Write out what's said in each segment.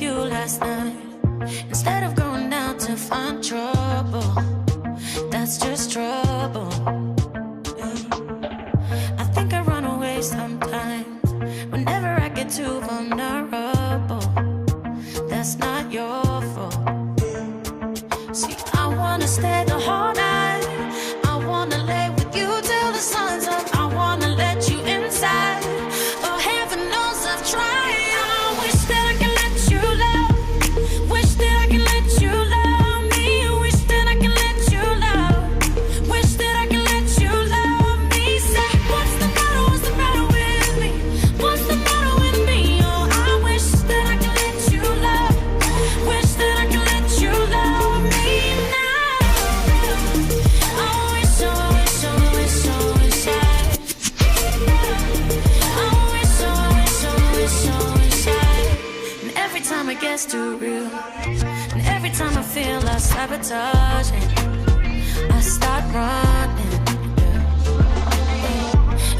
you last night. Instead of going out to find trouble, that's just trouble. I think I run away sometimes whenever I get too vulnerable. That's not your fault. See, I wanna stay the whole night. I wanna lay with you till the sun's up. I wanna let you inside. Oh, heaven knows I've tried. I wish that I could let you love. Wish that I could let you love me. Wish that I could let you love. Wish that I could let you love me. Say, what's the matter? What's the matter with me? What's the matter with me? Oh, I wish that I could let you love. Wish that I could let you love me now. I wish, I wish, I wish, I wish I. I wish, I wish, I wish, I wish I. And every time it gets too real, and every time I feel I sabotage it, I start running.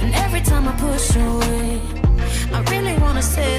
And every time I push away, I really wanna say